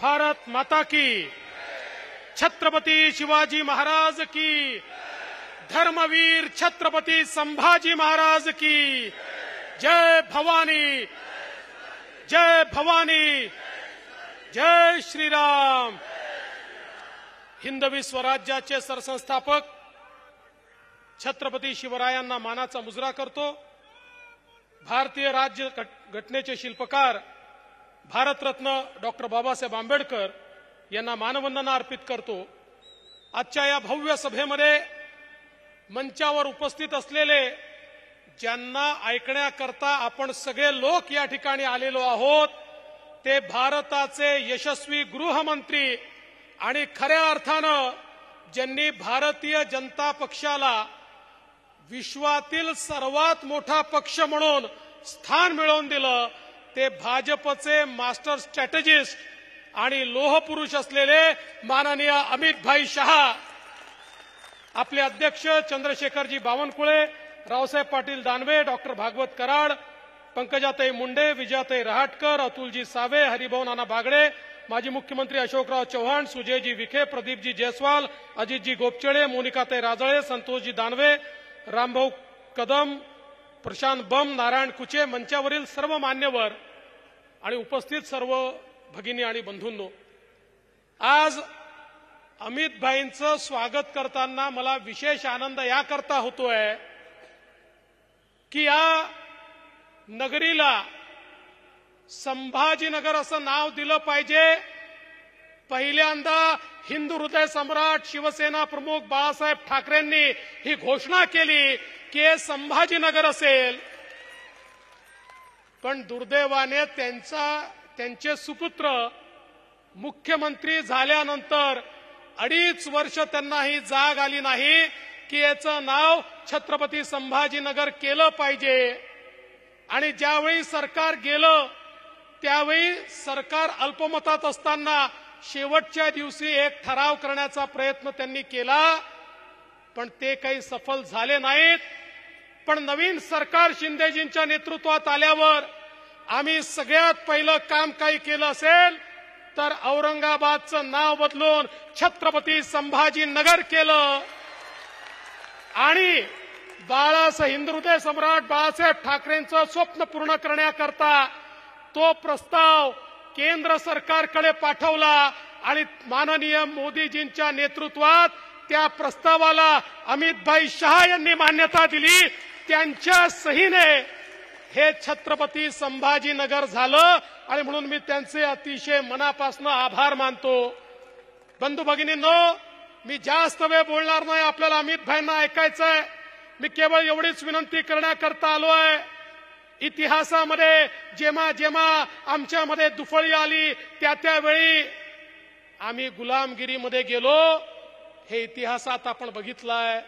भारत माता की, छत्रपति शिवाजी महाराज की, धर्मवीर छत्रपति संभाजी महाराज की, जय भवानी, जय भवानी, जय श्रीराम। हिंदवी स्वराज्याचे सरसंस्थापक छत्रपती शिवरायांना मानाचा मुजरा करतो। भारतीय राज्य घटनेचे शिल्पकार भारतरत्न डॉक्टर बाबासाहेब आंबेडकर यांना मानवंदना अर्पित करतो। आजच्या या भव्य सभेमध्ये मंचावर उपस्थित असलेले ज्यांना ऐकण्याकरता आपण सगळे लोक या ठिकाणी आलेलो आहोत ते भारताचे यशस्वी गृहमंत्री आणि खऱ्या अर्थानं ज्यांनी भारतीय जनता पक्षाला विश्वातील सर्वात मोठा पक्ष म्हणून स्थान मिळवून दिलं ते भाजपचे मास्टर स्ट्रॅटेजिस्ट आणि लोहपुरुष असलेले माननीय अमित भाई शहा, आपले अध्यक्ष चंद्रशेखरजी बावनकुळे, रावसाहेब पाटील दानवे, डॉक्टर भागवत कराड, पंकजाताई मुंडे, विजयाताई रहाटकर, अतुलजी सावे, हरिभाऊ नाना बागडे, माजी मुख्यमंत्री अशोकराव चव्हाण, सुजयजी विखे, प्रदीपजी जयस्वाल, अजितजी गोपचेळे, मोनिकाताई राजळे, संतोषजी दानवे, रामभाऊ कदम, प्रशांत बम, नारायण कुचे, मंचावरील सर्व मान्यवर आणि उपस्थित सर्व भगिनी आणि बंधूंनो, आज अमित भाईंचं स्वागत करताना मला विशेष आनंद याकरता होतोय की या नगरीला संभाजीनगर असं नाव दिलं पाहिजे। पहिल्यांदा हिंदू हृदय सम्राट शिवसेना प्रमुख बाळासाहेब ठाकरेंनी ही घोषणा केली की हे संभाजीनगर असेल, पण दुर्दैवाने त्यांचे सुपुत्र मुख्यमंत्री झाल्यानंतर 2.5 वर्ष त्यांना ही जाग आली नाही की याचं नाव छत्रपती संभाजीनगर केलं पाहिजे। आणि ज्यावेळी सरकार गेलं त्यावेळी सरकार अल्पमतात असताना शेवटच्या दिवशी एक ठराव करण्याचा प्रयत्न त्यांनी केला, पण ते काही सफल झाले नाहीत। पण नवीन सरकार शिंदेजींच्या नेतृत्वात आल्यावर आम्ही सगळ्यात पहिलं काम काही केलं असेल तर औरंगाबादचं नाव बदलून छत्रपती संभाजीनगर केलं आणि हिंदू हृदय सम्राट बाळासाहेब ठाकरेंचं स्वप्न पूर्ण करण्याकरता तो प्रस्ताव केंद्र सरकारकडे पाठवला आणि माननीय मोदीजींच्या नेतृत्वात त्या प्रस्तावाला अमित भाई शहा यांनी मान्यता दिली। त्यांच्या सहीने हे छत्रपती संभाजीनगर झालं आणि म्हणून मी त्यांचे अतिशय मनापासून आभार मानतो। बंधू भगिनींनो, मी जास्त वेळ बोलणार नाही, आपल्याला अमित भाईंना ऐकायचंय। मी केवळ एवढीच विनंती करण्याकरता आलोय, इतिहासामध्ये जेव्हा जेव्हा आमच्यामध्ये दुफळी आली त्यावेळी आम्ही गुलामगिरीमध्ये गेलो, हे इतिहासात आपण बघितलंय।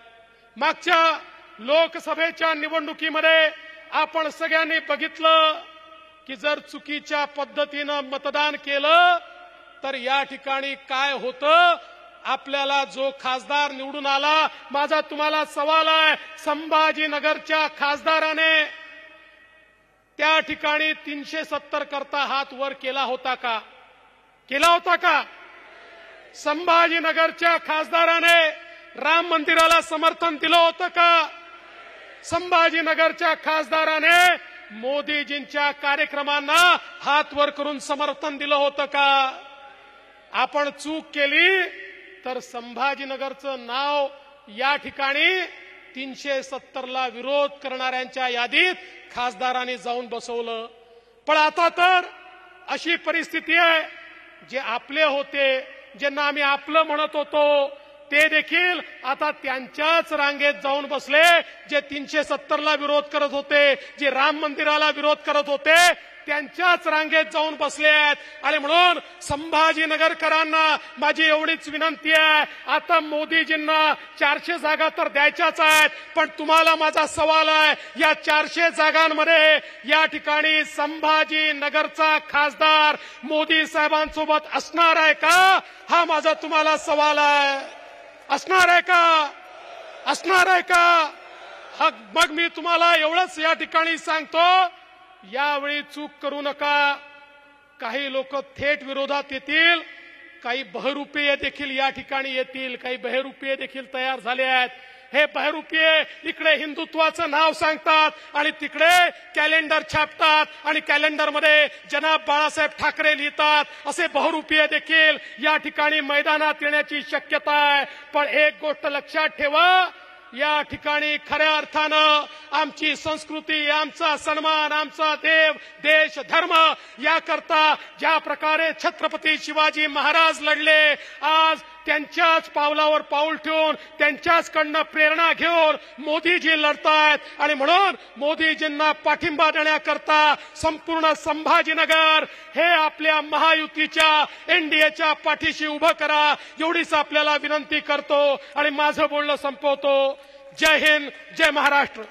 मागच्या लोकसभेच्या निवडणुकीमध्ये आपण सगळ्यांनी बघितलं की जर चुकीच्या पद्धतीनं मतदान केलं तर या ठिकाणी काय होतं। आपल्याला जो खासदार निवडून आला, माझा तुम्हाला सवाल आहे, संभाजीनगरच्या खासदाराने त्या ठिकाणी 370 करता हात वर केला होता का? केला होता का? संभाजीनगरच्या खासदाराने राम मंदिराला समर्थन दिलं होतं का? संभाजीनगरच्या खासदाराने मोदीजींच्या कार्यक्रमांना हात वर करून समर्थन दिलं होतं का? आपण चूक केली तर संभाजीनगरचं नाव या ठिकाणी 370 ला विरोध करणाऱ्यांच्या यादीत खासदारांनी जाऊन बसवलं। पण आता तर अशी परिस्थिती आहे, जे आपले होते, ज्यांना आम्ही आपलं म्हणत होतो, ते देखील आता त्यांच्याच रांगेत जाऊन बसले। जे 370 ला विरोध करत होते, जे राम मंदिराला विरोध करत होते, त्यांच्याच रांगेत जाऊन बसले आहेत। आणि म्हणून संभाजीनगरकरांना माझी एवढीच विनंती आहे, आता मोदीजींना 400 जागा तर द्यायच्याच आहेत, पण तुम्हाला माझा सवाल आहे, या 400 जागांमध्ये या ठिकाणी संभाजीनगरचा खासदार मोदी साहेबांसोबत असणार आहे का? हा माझा तुम्हाला सवाल आहे। असणार आहे का? असणार आहे का? मग मी तुम्हाला एवढंच या ठिकाणी सांगतो, यावेळी चूक करू नका। काही लोक थेट विरोधात येतील, काही बहरूपीय देखील या ठिकाणी येतील, काही बहरूपीय देखील तयार झाले आहेत. हे बहरूपीय इकडे हिंदुत्वाचं नाव सांगतात आणि तिकडे कॅलेंडर छापतात आणि कॅलेंडरमध्ये जनाब बाळासाहेब ठाकरे लिहितात. असे बहुरूपीय देखील या ठिकाणी मैदानात येण्याची शक्यता आहे. पण एक गोष्ट लक्षात ठेवा, या ठिकाणी खऱ्या अर्थानं आमची संस्कृती, आमचा सन्मान, आमचा देव, देश, धर्म याकरता ज्या प्रकारे छत्रपती शिवाजी महाराज लढले, आज त्यांच्याच पावलावर पाऊल ठेवून त्यांच्याचकडनं प्रेरणा घेऊन मोदीजी लढतायत. आणि म्हणून मोदीजींना पाठिंबा देण्याकरता संपूर्ण संभाजीनगर हे आपल्या महायुतीच्या एनडीएच्या पाठीशी उभं करा, एवढीच आपल्याला विनंती करतो आणि माझं बोलणं संपवतो. जय हिंद, जय महाराष्ट्र.